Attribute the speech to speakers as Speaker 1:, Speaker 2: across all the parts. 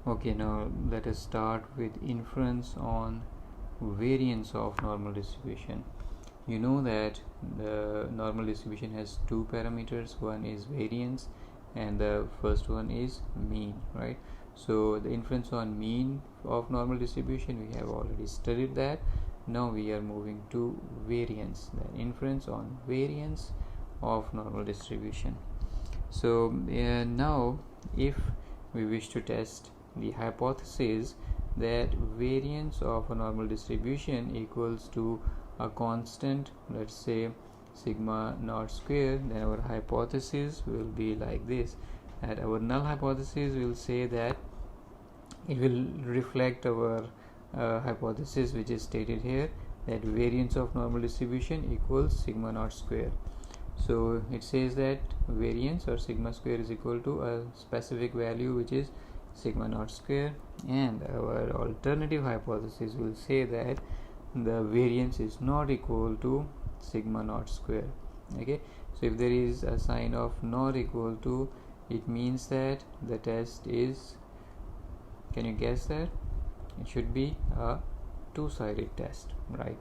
Speaker 1: Okay, now let us start with inference on variance of normal distribution. You know that the normal distribution has two parameters. One is variance and the first one is mean, right? So the inference on mean of normal distribution, we have already studied that. Now we are moving to variance, the inference on variance of normal distribution. So now if we wish to test the hypothesis that variance of a normal distribution equals to a constant, let's say sigma naught square, then our hypothesis will be like this. And our null hypothesis will say that it will reflect our hypothesis, which is stated here, that variance of normal distribution equals sigma naught square. So it says that variance or sigma square is equal to a specific value, which is sigma naught square, and our alternative hypothesis will say that the variance is not equal to sigma naught square. Okay, so if there is a sign of not equal to, it means that the test is, can you guess that? It should be a two-sided test, right?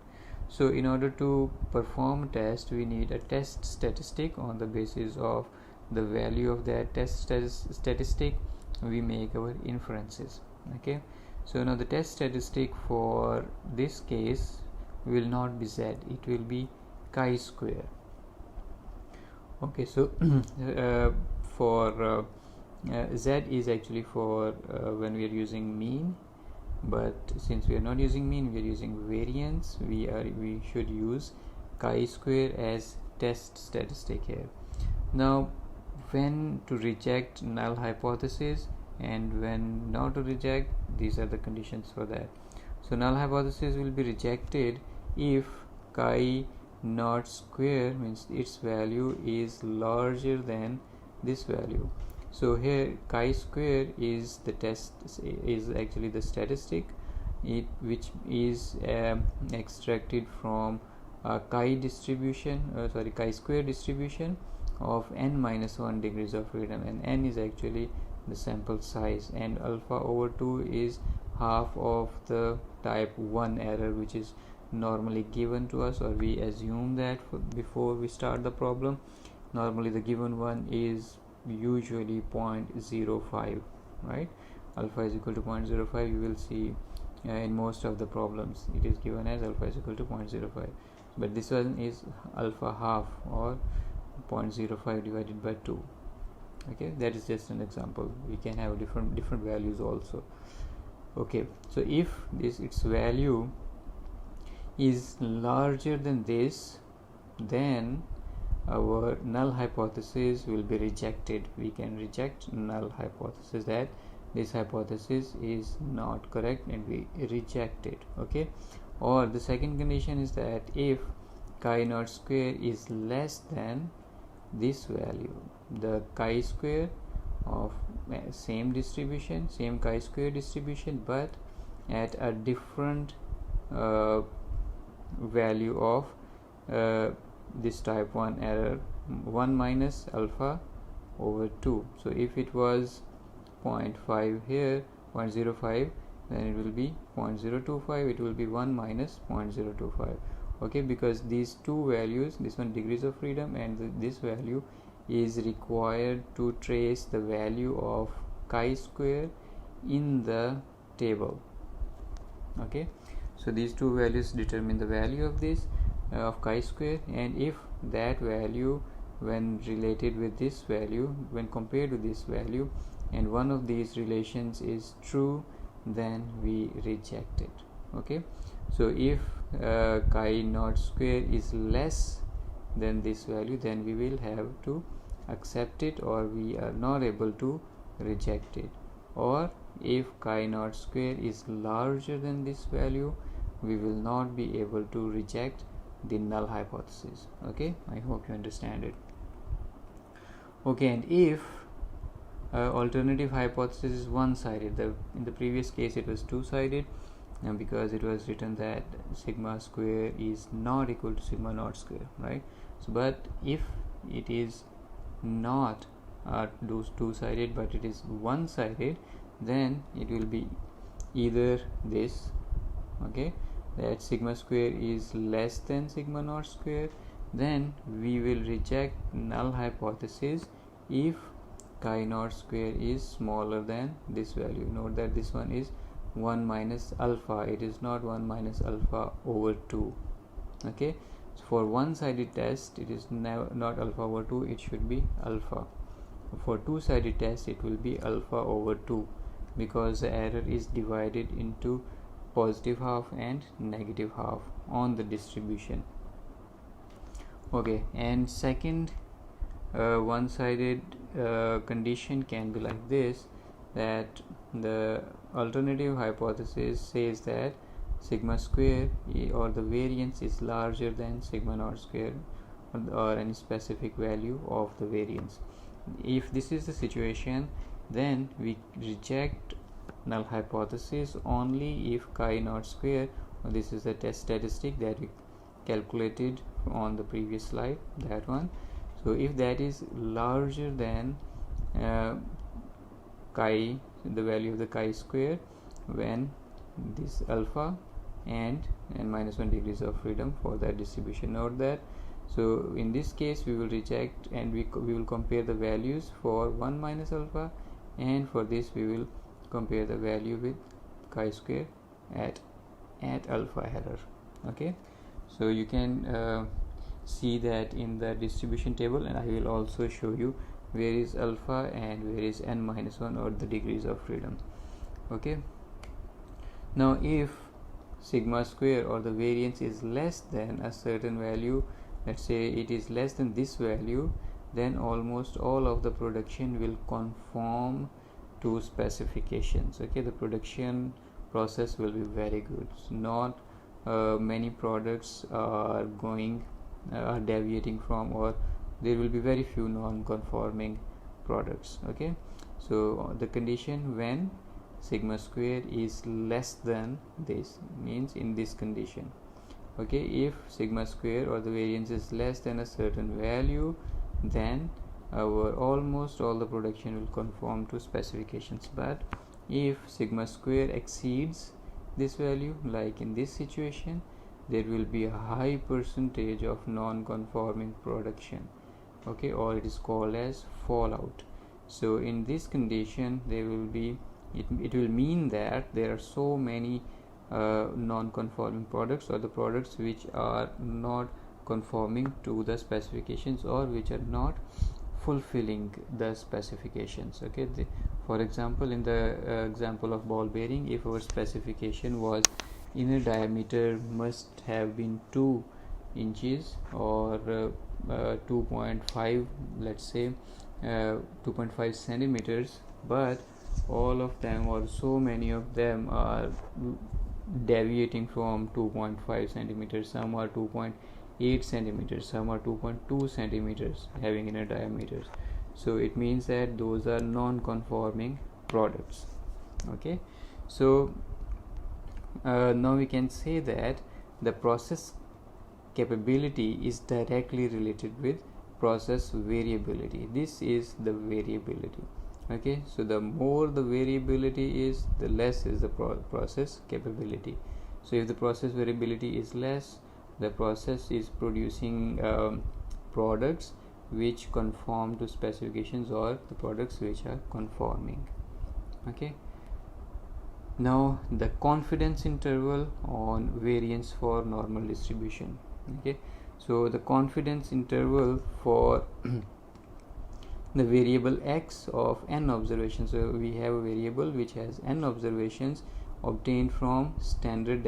Speaker 1: So in order to perform test, we need a test statistic. On the basis of the value of that test statistic, we make our inferences. Okay, so now the test statistic for this case will not be z, it will be chi-square. Okay, so for z is actually for when we are using mean, but since we are not using mean, we are using variance, we should use chi-square as test statistic here. Now when to reject null hypothesis and when not to reject, these are the conditions for that. So null hypothesis will be rejected if chi naught square means its value is larger than this value. So here chi-square is the test, is actually the statistic, which is extracted from a chi-square distribution of n minus 1 degrees of freedom, and n is actually the sample size, and alpha over 2 is half of the type 1 error, which is normally given to us, or we assume that before we start the problem. Normally the given one is usually 0.05, right? Alpha is equal to 0.05. You will see in most of the problems it is given as alpha is equal to 0.05, but this one is alpha half, or 0.05 divided by 2. Okay, that is just an example. We can have different values also. Okay, so if its value is larger than this, then our null hypothesis will be rejected. We can reject null hypothesis, that this hypothesis is not correct, and we reject it. Okay, or the second condition is that if chi naught square is less than this value, the chi-square of same distribution, same chi-square distribution, but at a different value of this type 1 error, 1 minus alpha over 2. So if it was 0.5 here, 0.05, then it will be 0.025, it will be 1 minus 0.025. Okay, because these two values, this one degrees of freedom and this value, is required to trace the value of chi-square in the table. Okay, so these two values determine the value of this of chi-square, and if that value, when related with this value, when compared to this value, and one of these relations is true, then we reject it. Okay, so if chi naught square is less than this value, then we will have to accept it, or we are not able to reject it. Or if chi naught square is larger than this value, we will not be able to reject the null hypothesis. Okay, I hope you understand it. Okay, and if alternative hypothesis is one-sided, in the previous case it was two-sided, and because it was written that sigma square is not equal to sigma naught square, right? So but if it is not those two-sided, but it is one-sided, then it will be either this, okay, that sigma square is less than sigma naught square, then we will reject null hypothesis if chi naught square is smaller than this value. Note that this one is 1 minus alpha, it is not 1 minus alpha over 2. Okay, so for one-sided test it is not alpha over 2, it should be alpha. For two-sided test it will be alpha over 2, because the error is divided into positive half and negative half on the distribution. Okay, and second one-sided condition can be like this, that the alternative hypothesis says that sigma square or the variance is larger than sigma naught square or any specific value of the variance. If this is the situation, then we reject null hypothesis only if chi naught square, this is the test statistic that we calculated on the previous slide, that one. So if that is larger than chi, the value of the chi square, when this alpha and minus 1 degrees of freedom for that distribution. Note that. So in this case we will reject, and we will compare the values for 1 minus alpha, and for this we will compare the value with chi square at alpha error. Okay, so you can see that in the distribution table, and I will also show you where is alpha and where is n minus 1 or the degrees of freedom. Okay, now if sigma square or the variance is less than a certain value, let's say it is less than this value, then almost all of the production will conform to specifications. Okay, the production process will be very good. So not many products are deviating from, or there will be very few non-conforming products. Okay, so the condition when sigma square is less than this means in this condition. Okay, if sigma square or the variance is less than a certain value, then almost all the production will conform to specifications. But if sigma square exceeds this value, like in this situation, there will be a high percentage of non-conforming production. Okay, or it is called as fallout. So in this condition there will be, it will mean that there are so many non-conforming products, or the products which are not conforming to the specifications or which are not fulfilling the specifications. Okay, for example, in the example of ball bearing, if our specification was inner diameter must have been 2 inches or 2.5, let's say 2.5 centimeters, but all of them, or so many of them, are deviating from 2.5 centimeters. Some are 2.8 centimeters, some are 2.2 centimeters having inner diameters. So it means that those are non-conforming products. Okay, so now we can say that the process capability is directly related with process variability. This is the variability. Okay, so the more the variability is, the less is the process capability. So if the process variability is less, the process is producing products which conform to specifications, or the products which are conforming. Okay, now the confidence interval on variance for normal distribution. Okay, so the confidence interval for the variable x of n observations. So we have a variable which has n observations obtained from standard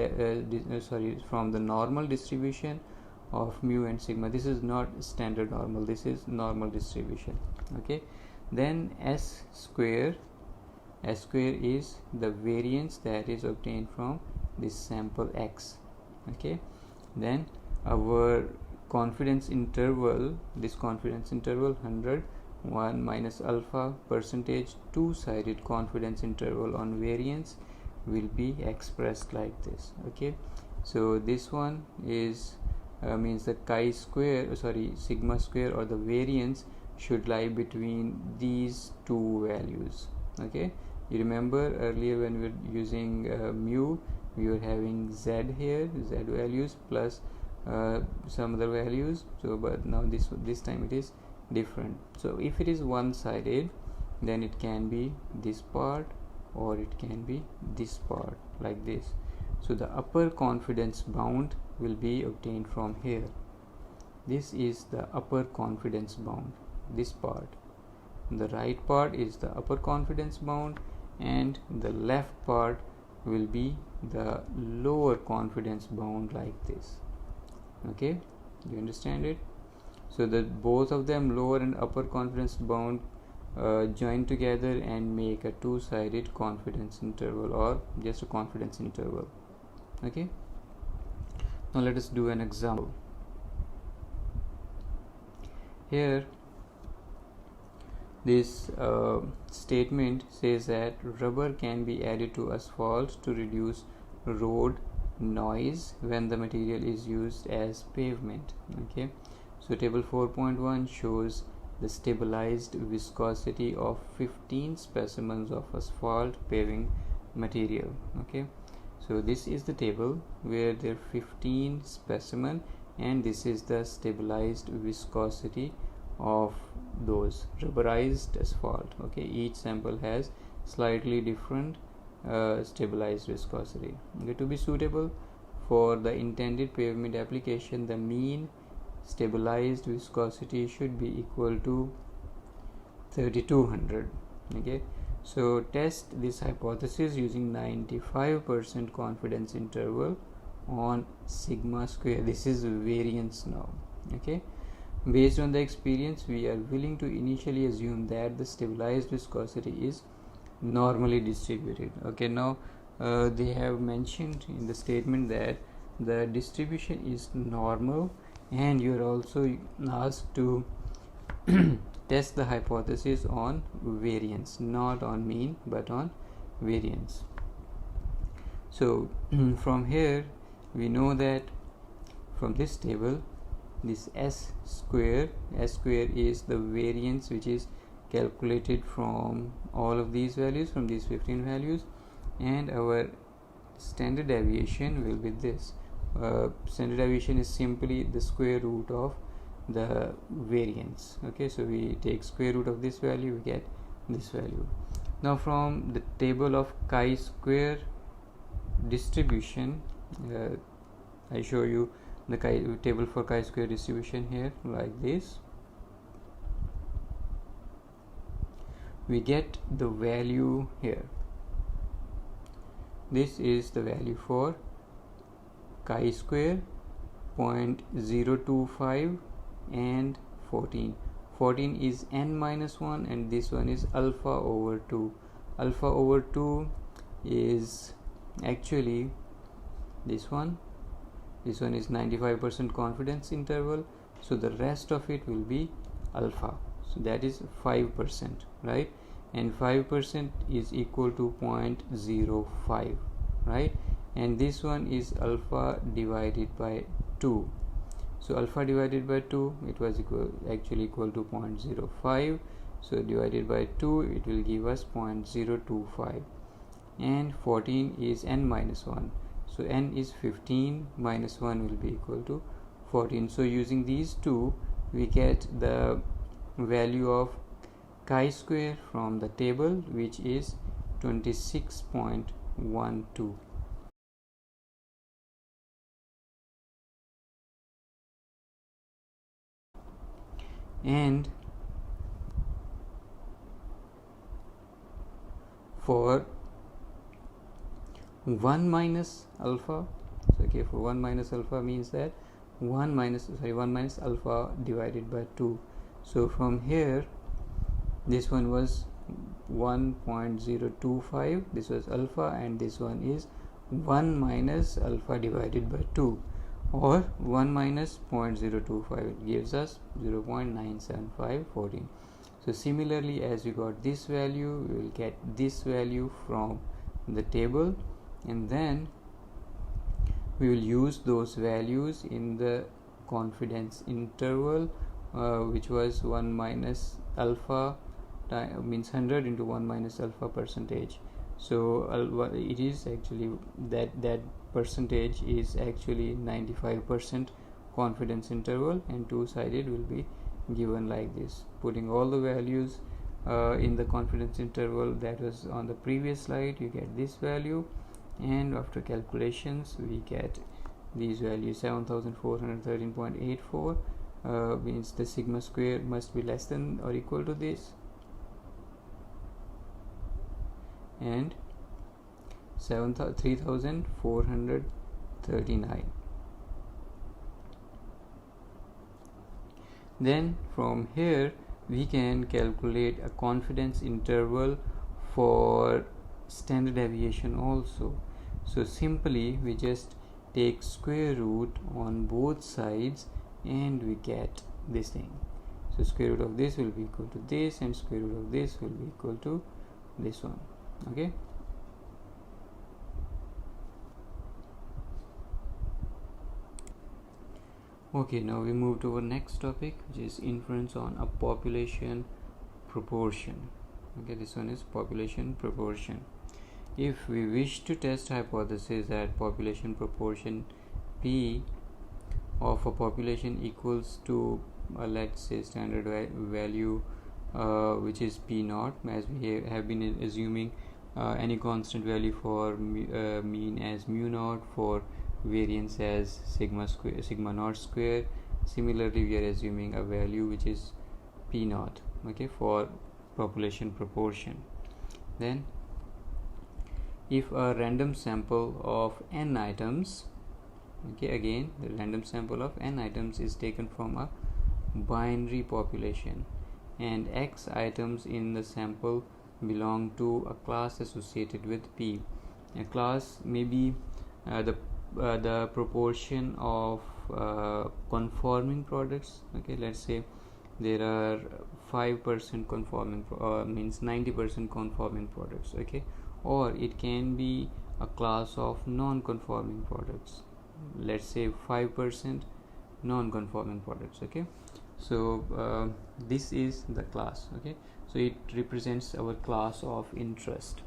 Speaker 1: from the normal distribution of mu and sigma. This is not standard normal, this is normal distribution. Okay, then s square is the variance that is obtained from this sample x. Okay, then our confidence interval, this confidence interval 100 1 minus alpha percentage two-sided confidence interval on variance will be expressed like this. Okay, so this one is means that sigma square or the variance should lie between these two values. Okay, You remember earlier when we were using mu, we were having z here, z values plus some other values. So but now this time it is different. So if it is one-sided, then it can be this part or it can be this part, like this. So the upper confidence bound will be obtained from here. This is the upper confidence bound, this part. The right part is the upper confidence bound and the left part will be the lower confidence bound, like this. Okay, you understand it? So that both of them, lower and upper confidence bound, join together and make a two-sided confidence interval, or just a confidence interval. Okay, now let us do an example. Here this statement says that rubber can be added to asphalt to reduce road noise when the material is used as pavement. Okay, so table 4.1 shows the stabilized viscosity of 15 specimens of asphalt paving material. Okay, so this is the table where there are 15 specimens, and this is the stabilized viscosity of those rubberized asphalt. Okay, each sample has slightly different stabilized viscosity. Okay, to be suitable for the intended pavement application, the mean stabilized viscosity should be equal to 3200. Okay, so test this hypothesis using 95% confidence interval on sigma square. This is variance now. Okay, based on the experience, we are willing to initially assume that the stabilized viscosity is normally distributed. Okay, now they have mentioned in the statement that the distribution is normal, and you are also asked to test the hypothesis on variance, not on mean but on variance. So from here we know that from this table, this s square is the variance which is calculated from all of these values, from these 15 values, and our standard deviation will be this. Standard deviation is simply the square root of the variance. Okay, so we take square root of this value, we get this value. Now from the table of chi-square distribution, I show you the table for chi-square distribution here, like this. We get the value here. This is the value for chi-square, 0.025 and 14. 14 is n minus 1 and this one is alpha over 2. Alpha over 2 is actually this one. This one is 95% confidence interval, so the rest of it will be alpha. So that is 5%, right? And 5% is equal to 0.05, right? And this one is alpha divided by 2. So alpha divided by 2, it was actually equal to 0.05. So divided by 2, it will give us 0.025. And 14 is n minus 1. So n is 15 minus 1 will be equal to 14. So using these two, we get the value of chi-square from the table, which is 26.12. And for 1 minus alpha, so okay, for 1 minus alpha means that 1 minus alpha divided by 2. So from here, this one was 1.025, this was alpha, and this one is 1 minus alpha divided by 2, or 1 minus 0.025. It gives us 0.97514. So similarly, as we got this value, we will get this value from the table, and then we will use those values in the confidence interval, which was 1 minus alpha means 100 into 1 minus alpha percentage. So it is actually that percentage is actually 95% confidence interval, and two-sided will be given like this, putting all the values in the confidence interval that was on the previous slide. You get this value, and after calculations we get these values. 7413.84 means the sigma square must be less than or equal to this, and 3439. Then from here we can calculate a confidence interval for standard deviation also. So simply we just take square root on both sides and we get this thing. So square root of this will be equal to this, and square root of this will be equal to this one. Okay. Okay, now we move to our next topic, which is inference on a population proportion. Okay, this one is population proportion. If we wish to test hypothesis that population proportion P of a population equals to let's say standard value which is P naught, as we have been assuming any constant value for mean as mu naught, for variance as sigma naught square. Similarly, we are assuming a value which is P naught, okay, for population proportion. Then if a random sample of n items, okay, again the random sample of n items is taken from a binary population, and x items in the sample belong to a class associated with P. A class may be the proportion of conforming products. Okay, let's say there are 5% conforming means 90% conforming products. Okay, or it can be a class of non-conforming products, let's say 5% non-conforming products. Okay, so this is the class. Okay, so it represents our class of interest.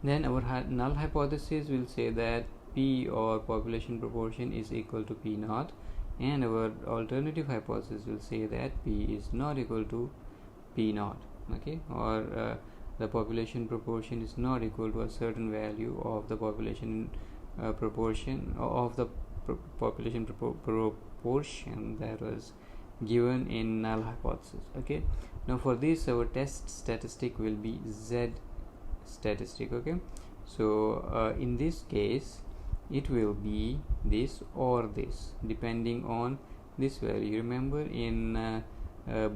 Speaker 1: Then our null hypothesis will say that P or population proportion is equal to P naught, and our alternative hypothesis will say that P is not equal to P naught. Okay, or the population proportion is not equal to a certain value of the population proportion of the population proportion that was given in null hypothesis. Okay, now for this our test statistic will be Z statistic. Okay, so in this case it will be this or this depending on this value. Remember, in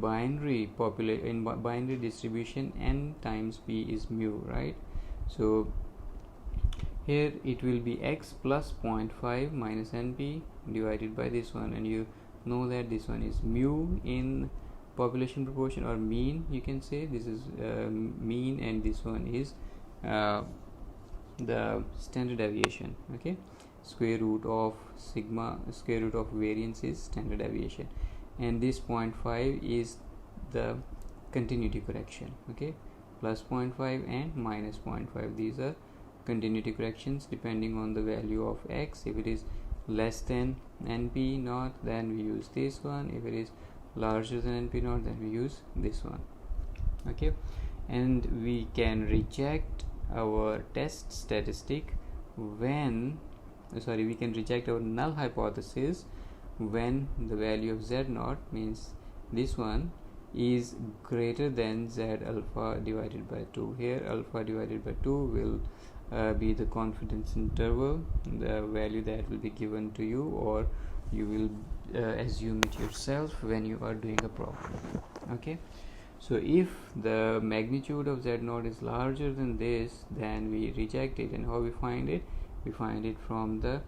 Speaker 1: binary binary distribution, n times p is mu, right? So here it will be x plus 0.5 minus np divided by this one, and you know that this one is mu in population proportion, or mean, you can say. This is mean, and this one is the standard deviation. Okay, square root of variance is standard deviation, and this 0.5 is the continuity correction. Okay, plus 0.5 and minus 0.5, these are continuity corrections depending on the value of x. If it is less than np naught, then we use this one. If it is larger than np naught, then we use this one. Okay, and we can reject our test statistic when we can reject our null hypothesis when the value of z naught, means this one, is greater than z alpha divided by 2. Here alpha divided by 2 will be the confidence interval, the value that will be given to you, or you will assume it yourself when you are doing a problem. Okay, so if the magnitude of z naught is larger than this, then we reject it. And how we find it? We find it from the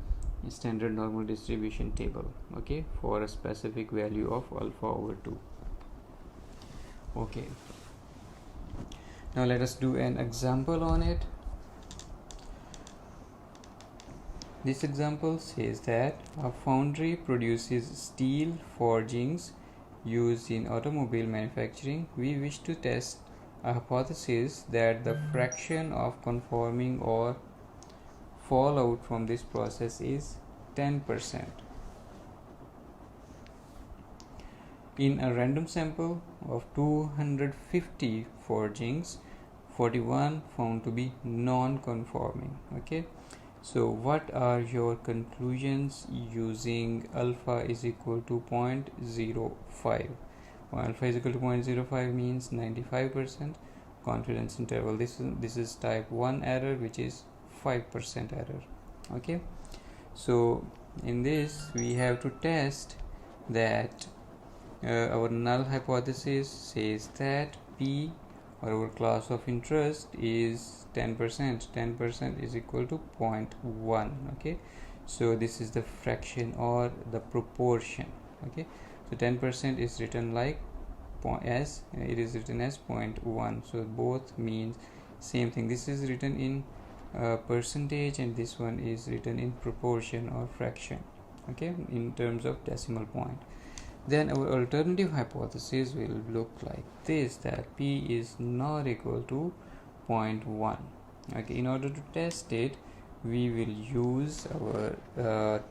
Speaker 1: standard normal distribution table, okay, for a specific value of alpha over 2. Okay, now let us do an example on it. This example says that a foundry produces steel forgings used in automobile manufacturing, we wish to test a hypothesis that the fraction of conforming or fallout from this process is 10%. In a random sample of 250 forgings, 41 found to be non-conforming. Okay, so what are your conclusions using alpha is equal to 0.05? Alpha is equal to 0.05 means 95% confidence interval. This is type 1 error, which is 5% error. Okay, so in this we have to test that our null hypothesis says that P, or our class of interest, is 10%. 10% is equal to 0.1. Okay, so this is the fraction or the proportion. Okay, so 10% is written like as it is written as 0.1, so both means same thing. This is written in percentage and this one is written in proportion or fraction, okay, in terms of decimal point. Then our alternative hypothesis will look like this, that P is not equal to 0.1. Okay, in order to test it, we will use our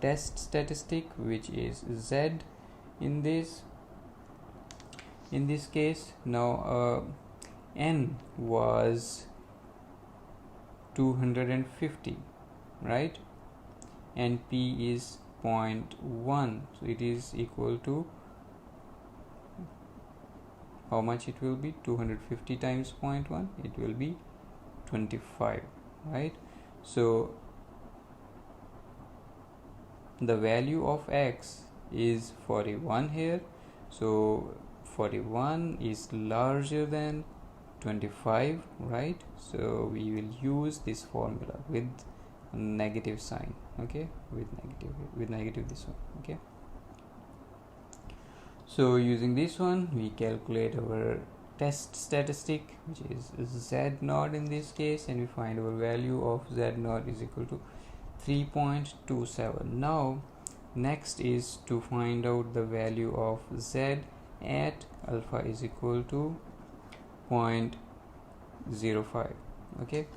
Speaker 1: test statistic, which is Z in this case. Now N was 250, right, and P is 0.1, so it is equal to how much it will be? 250 times 0.1, it will be 25, right? So the value of X is 41 here, so 41 is larger than 25, right? So we will use this formula with negative sign, okay, with negative this one. Okay, so using this one we calculate our test statistic, which is Z0 in this case, and we find our value of Z0 is equal to 3.27. Now next is to find out the value of Z at alpha is equal to 0.05. Okay,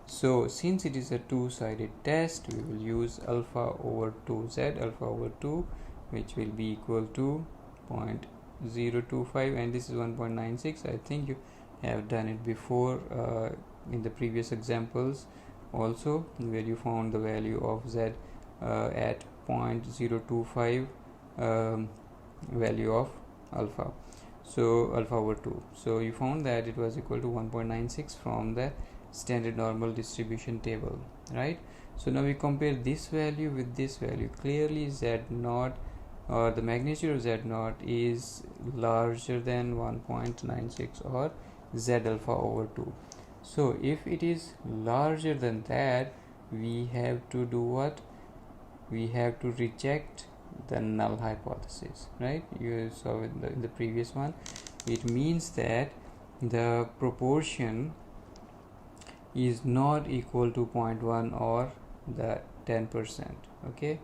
Speaker 1: so since it is a two-sided test, we will use alpha over 2Z, alpha over 2, which will be equal to 0.025, and this is 1.96. I think you have done it before in the previous examples also, where you found the value of Z at 0.025 value of alpha, so alpha over 2. So you found that it was equal to 1.96 from the standard normal distribution table, right? So now we compare this value with this value. Clearly Z0, or the magnitude of Z0, is larger than 1.96 or Z alpha over 2. So if it is larger than that, we have to do what? We have to reject the null hypothesis, right? You saw in the previous one. It means that the proportion is not equal to 0.1 or the 10%. Okay,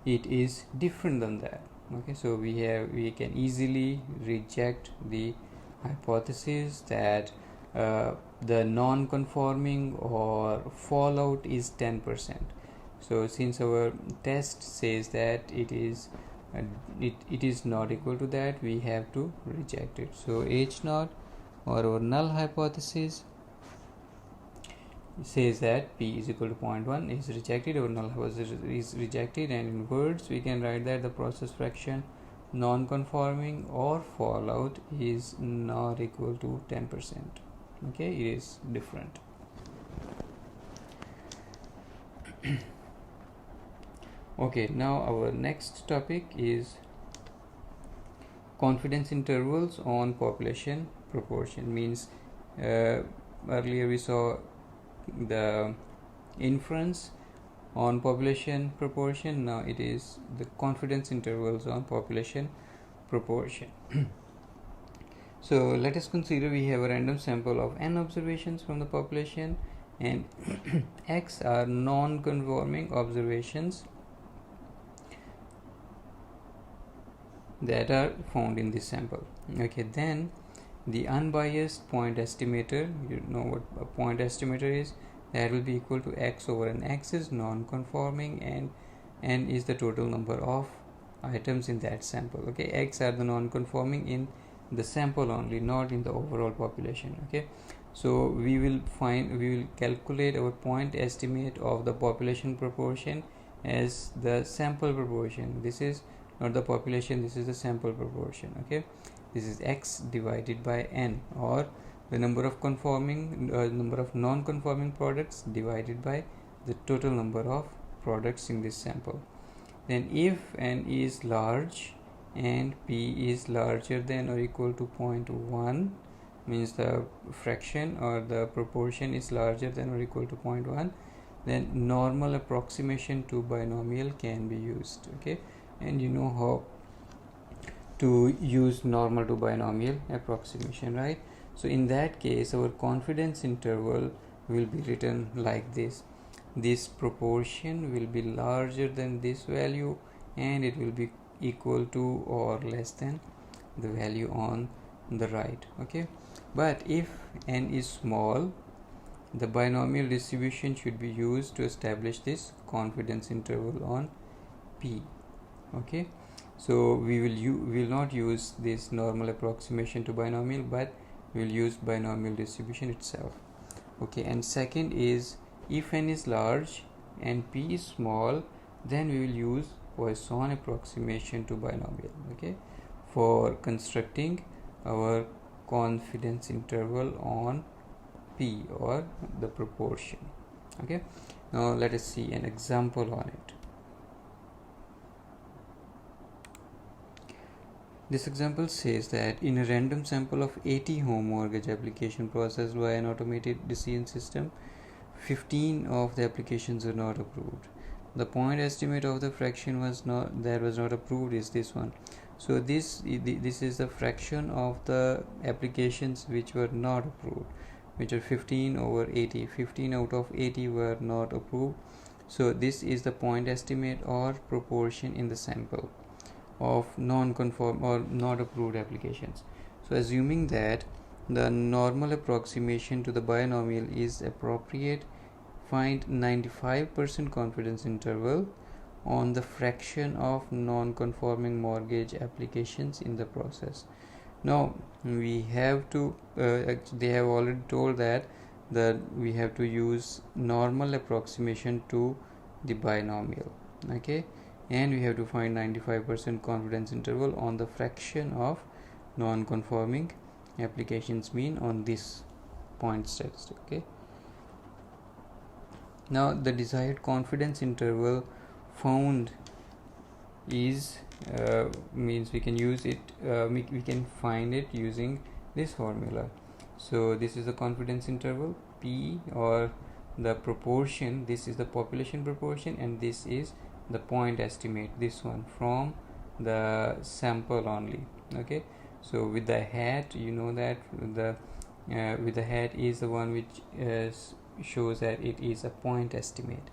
Speaker 1: it is different than that. Okay, so we can easily reject the hypothesis that the non-conforming or fallout is 10%. So since our test says that it is not equal to that, we have to reject it. So H0, or our null hypothesis, says that P is equal to 0.1 is rejected. Our null hypothesis is rejected, and in words we can write that the process fraction non-conforming or fallout is not equal to 10%. Okay, it is different. Okay, now our next topic is confidence intervals on population proportion. Means earlier we saw the inference on population proportion. Now it is the confidence intervals on population proportion. So let us consider we have a random sample of n observations from the population, and x are non-conforming observations that are found in this sample. Okay, then the unbiased point estimator, you know what a point estimator is, that will be equal to x over n. X is non-conforming and n is the total number of items in that sample. Okay, x are the non-conforming in the sample only, not in the overall population. Okay, so we will calculate our point estimate of the population proportion as the sample proportion. This is not the population, this is the sample proportion. Okay, this is x divided by n, or the number of number of non-conforming products divided by the total number of products in this sample. Then if n is large and p is larger than or equal to 0.1, means the fraction or the proportion is larger than or equal to 0.1, then normal approximation to binomial can be used. Okay, and you know how to use normal to binomial approximation, right? So in that case, our confidence interval will be written like this: this proportion will be larger than this value and it will be equal to or less than the value on the right. Okay, but if n is small, the binomial distribution should be used to establish this confidence interval on p. Okay, so we will not use this normal approximation to binomial, but we will use binomial distribution itself. Okay, and second is, if n is large and p is small, then we will use Poisson approximation to binomial. Okay, for constructing our confidence interval on p, or the proportion. Okay, now let us see an example on it. This example says that in a random sample of 80 home mortgage application processed by an automated decision system, 15 of the applications were not approved. The point estimate of the fraction was not approved is this one. So this is the fraction of the applications which were not approved, which are 15 over 80. 15 out of 80 were not approved. So this is the point estimate or proportion in the sample of non-conform or not approved applications. So assuming that the normal approximation to the binomial is appropriate, find 95% confidence interval on the fraction of non-conforming mortgage applications in the process. Now we have to they have already told that we have to use normal approximation to the binomial. Okay, and we have to find 95% confidence interval on the fraction of non-conforming applications, mean on this point statistic. Okay, now the desired confidence interval found is means we can use it, we can find it using this formula. So this is the confidence interval p, or the proportion. This is the population proportion and this is the point estimate, this one from the sample only. Okay, so with the hat, you know that the with the hat is the one which shows that it is a point estimate.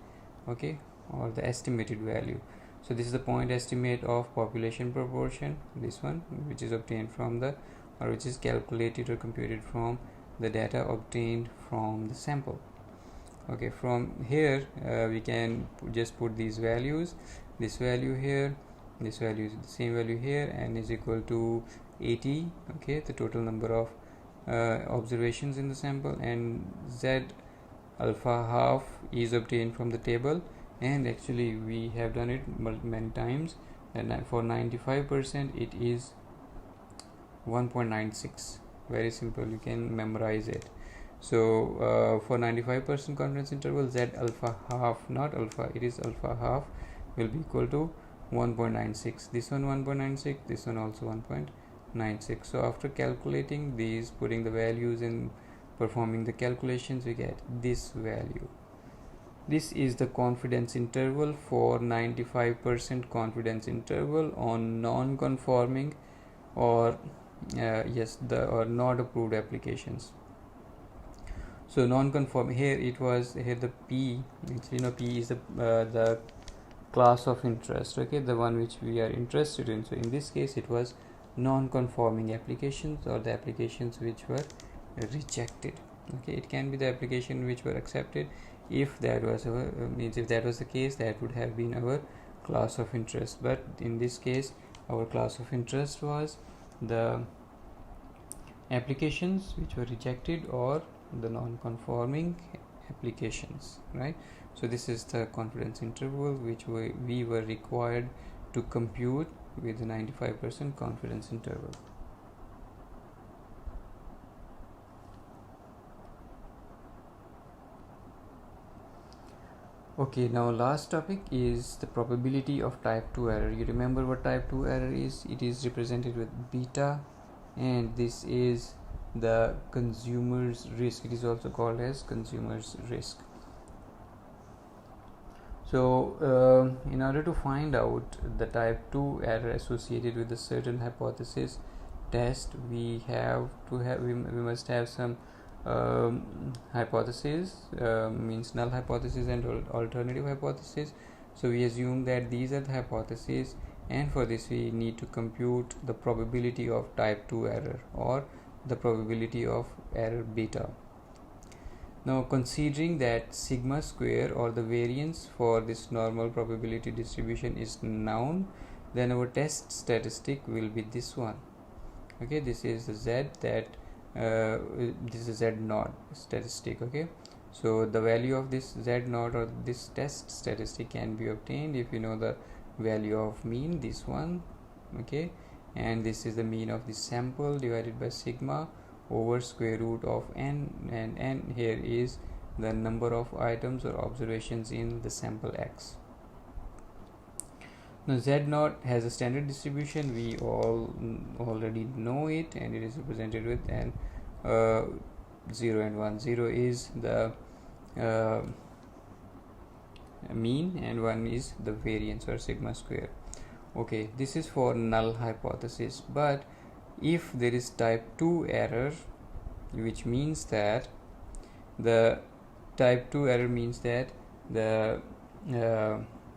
Speaker 1: Okay, or the estimated value. So this is the point estimate of population proportion, this one, which is obtained from the, or which is calculated or computed from the data obtained from the sample. Okay, from here we can just put these values, this value here, this value is the same value here, and is equal to 80. Okay, the total number of observations in the sample, and z alpha half is obtained from the table, and actually we have done it many times, and for 95% it is 1.96. very simple, you can memorize it. So for 95% confidence interval, z alpha half, not alpha, it is alpha half, will be equal to 1.96. This one 1.96, this one also 1.96. So after calculating these, putting the values and performing the calculations, we get this value. This is the confidence interval for 95% confidence interval on non-conforming or or not approved applications. So non-conform, here it was, here the p, p is the class of interest, okay, the one which we are interested in. So in this case it was non-conforming applications, or the applications which were rejected. Okay, it can be the application which were accepted. If that was our if that was the case, that would have been our class of interest. But in this case our class of interest was the applications which were rejected or the non-conforming applications, right? So this is the confidence interval which we were required to compute with the 95% confidence interval. Okay, now last topic is the probability of type 2 error. You remember what type 2 error is? It is represented with beta, and this is the consumer's risk. It is also called as consumer's risk. So in order to find out the type 2 error associated with a certain hypothesis test, we must have some hypothesis, means null hypothesis and alternative hypothesis. So we assume that these are the hypotheses, and for this we need to compute the probability of type 2 error, or the probability of error beta. Now, considering that sigma square, or the variance for this normal probability distribution, is known, then our test statistic will be this one. Okay, this is the z that this is z naught statistic. Okay, so the value of this z naught, or this test statistic, can be obtained if you know the value of mean, this one. Okay, and this is the mean of the sample divided by sigma over square root of n, and n here is the number of items or observations in the sample x. Now z naught has a standard distribution, we all already know it, and it is represented with n 0 and 1. 0 is the mean, and 1 is the variance or sigma square. Okay, this is for null hypothesis. But if there is type 2 error, which means that the type 2 error means that the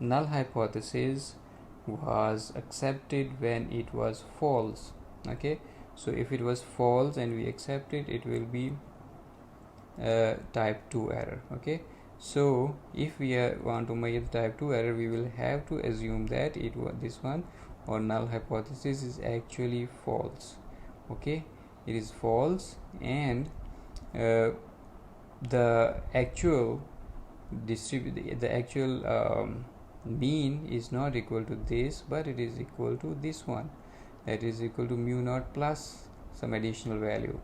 Speaker 1: null hypothesis was accepted when it was false. Okay, so if it was false and we accept it, it will be type 2 error. Okay, so if we want to measure the type 2 error, we will have to assume that it was this one, or null hypothesis, is actually false. Okay, it is false, and the actual mean is not equal to this, but it is equal to this one, that is equal to mu naught plus some additional value.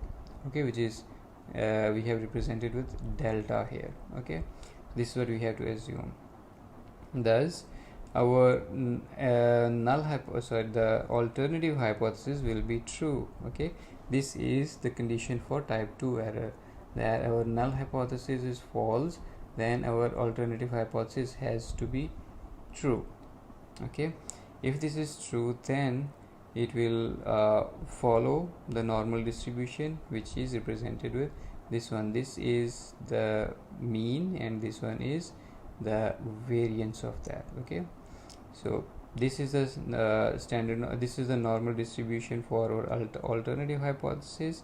Speaker 1: Okay, which is we have represented with delta here. Okay, this is what we have to assume. Thus our the alternative hypothesis will be true. Okay, this is the condition for type 2 error, that our null hypothesis is false, then our alternative hypothesis has to be true. Okay, if this is true, then it will follow the normal distribution, which is represented with this one. This is the mean, and this one is the variance of that. Okay, so this is the standard, this is the normal distribution for our alternative hypothesis,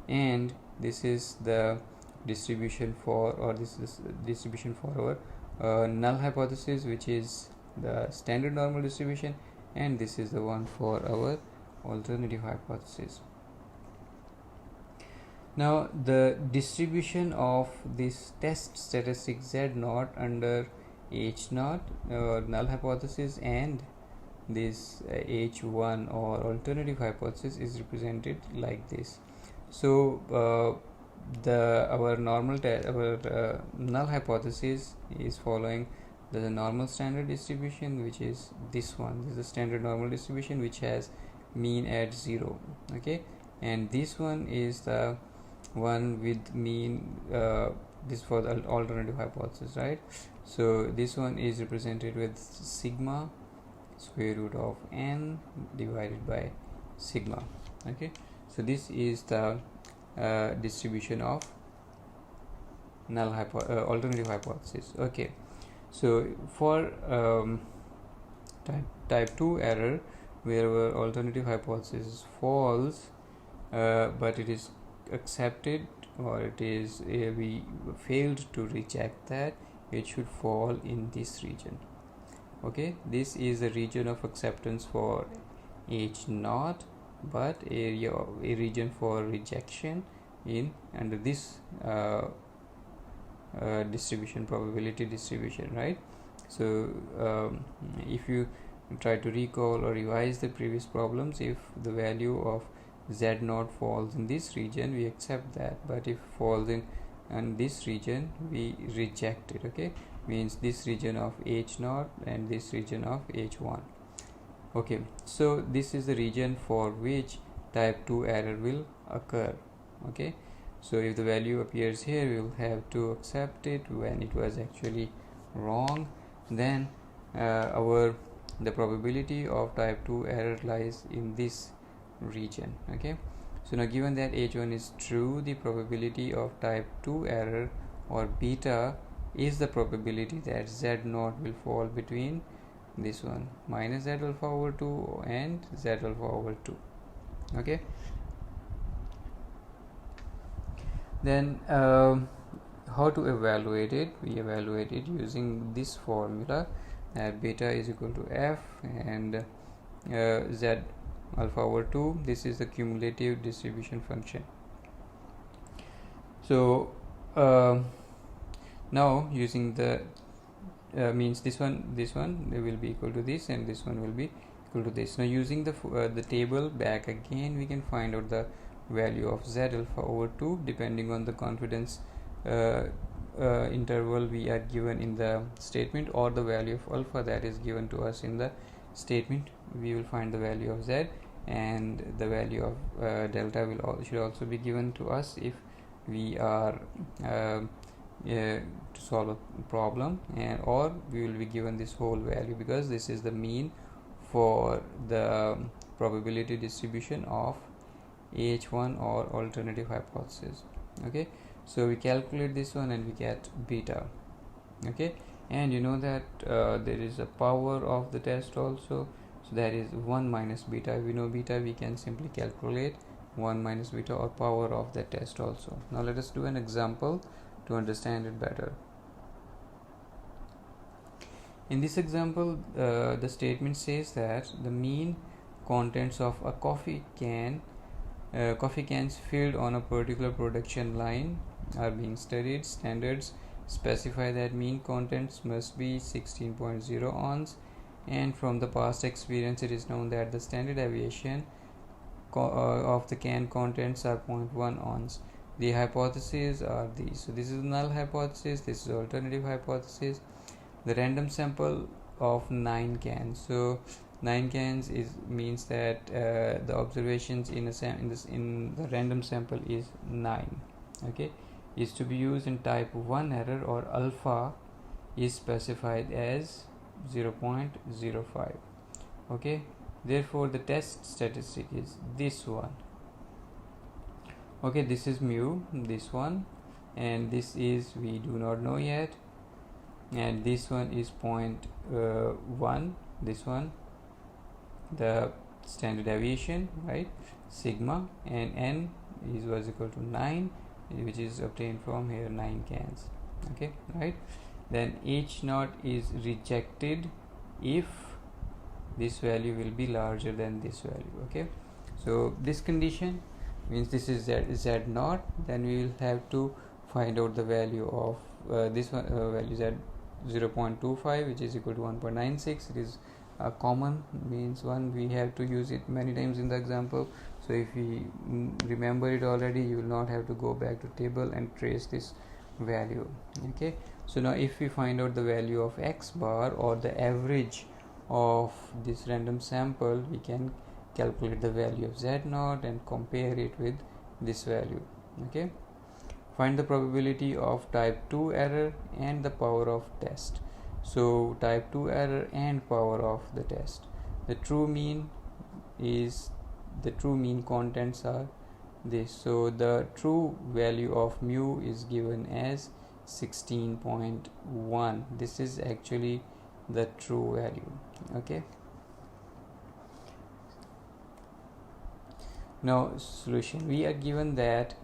Speaker 1: and this is the distribution for, or this is distribution for our null hypothesis, which is the standard normal distribution, and this is the one for our alternative hypothesis. Now the distribution of this test statistic z naught under h naught, null hypothesis, and this h1 or alternative hypothesis is represented like this. So our null hypothesis is following the normal standard distribution, which is this one. This is the standard normal distribution which has mean at 0. Okay, and this one is the one with mean, this for the alternative hypothesis, right? So this one is represented with sigma square root of n divided by sigma. Okay, so this is the distribution of alternative hypothesis. Okay, so for type 2 error, where our alternative hypothesis is false, but it is accepted, or it is we failed to reject that, it should fall in this region. Okay, this is a region of acceptance for H naught, but a region for rejection in under this distribution, probability distribution, right? So if you try to recall or revise the previous problems, if the value of Z naught falls in this region, we accept that, but if falls in this region, we reject it. Okay, means this region of H naught and this region of H1. Okay, so this is the region for which type 2 error will occur. Okay, so if the value appears here, we will have to accept it when it was actually wrong. Then the probability of type 2 error lies in this region. Okay, so now given that H1 is true, the probability of type 2 error, or beta, is the probability that Z naught will fall between this one minus Z alpha over 2 and Z alpha over 2. Okay, then how to evaluate it? We evaluate it using this formula, that beta is equal to F and Z alpha over 2. This is the cumulative distribution function. So now using the means this one they will be equal to this, and this one will be equal to this. Now using the table back again, we can find out the value of Z alpha over 2 depending on the confidence interval we are given in the statement, or the value of alpha that is given to us in the statement. We will find the value of Z, and the value of delta should also be given to us if we are to solve a problem, and or we will be given this whole value, because this is the mean for the probability distribution of H1 or alternative hypothesis. Okay, so we calculate this one and we get beta. Okay, and you know that there is a power of the test also, so that is 1 minus beta. If we know beta, we can simply calculate 1 minus beta, or power of the test also. Now let us do an example to understand it better. In this example, the statement says that the mean contents of a coffee cans filled on a particular production line are being studied. Standards specify that mean contents must be 16.0 ounce, and from the past experience it is known that the standard deviation of the can contents are 0.1 ounce. The hypotheses are these. So this is null hypothesis, this is alternative hypothesis. The random sample of 9 cans. So 9 cans means that the observations in the random sample is 9. Okay, is to be used in type 1 error, or alpha is specified as 0.05. Okay, therefore the test statistic is this one. Okay, this is mu, this one, and this is we do not know yet, and this one is 0.1, this one the standard deviation, right, sigma, and n was equal to 9, which is obtained from here 9 cans. Okay, right. Then H naught is rejected if this value will be larger than this value. Okay, so this condition means this is Z naught, then we will have to find out the value of this one, value Z 0.25, which is equal to 1.96. It is a common means one, we have to use it many times in the example, so if we remember it already, you will not have to go back to table and trace this value. Okay, so now if we find out the value of X bar, or the average of this random sample, we can calculate the value of Z naught and compare it with this value. Okay, find the probability of type 2 error and the power of test. So type 2 error and power of the test. The true mean contents are this. So the true value of mu is given as 16.1. This is actually the true value. Okay. Now solution, we are given that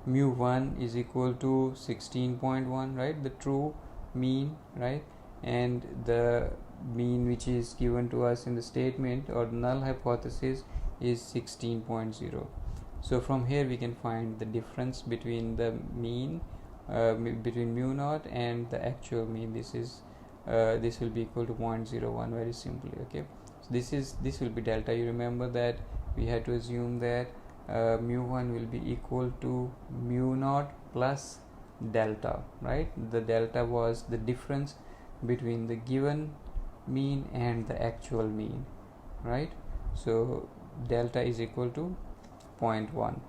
Speaker 1: mu1 is equal to 16.1, right, the true mean, right, and the mean which is given to us in the statement or the null hypothesis is 16.0. so from here we can find the difference between the mean between mu naught and the actual mean. This will be equal to 0.01, very simply. Okay, so this will be delta. You remember that we had to assume that mu1 will be equal to mu naught plus delta, right? The delta was the difference between the given mean and the actual mean, right? So delta is equal to 0.1.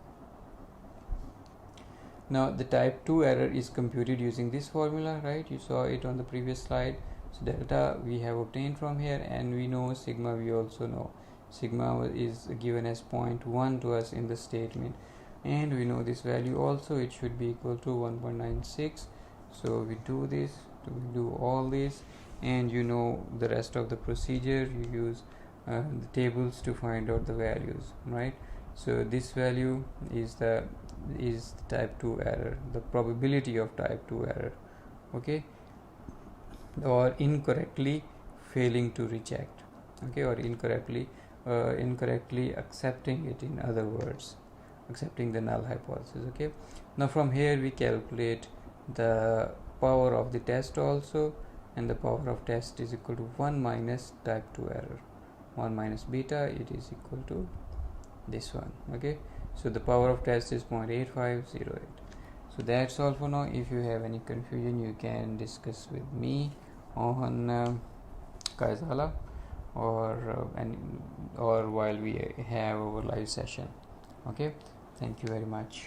Speaker 1: Now the type 2 error is computed using this formula, right? You saw it on the previous slide. So delta we have obtained from here, and we know sigma, we also know sigma is given as 0.1 to us in the statement, and we know this value also, it should be equal to 1.96. so we do this, we do all this, and you know the rest of the procedure. You use the tables to find out the values, right? So this value is the type 2 error, the probability of type 2 error, okay, or incorrectly failing to reject, okay, or incorrectly accepting it, in other words, accepting the null hypothesis. Okay, now from here we calculate the power of the test also, and the power of test is equal to 1 minus type 2 error, 1 minus beta, it is equal to this one. Okay, so the power of test is 0.8508. so that's all for now. If you have any confusion, you can discuss with me on Kaizala or while we have our live session. Okay, thank you very much.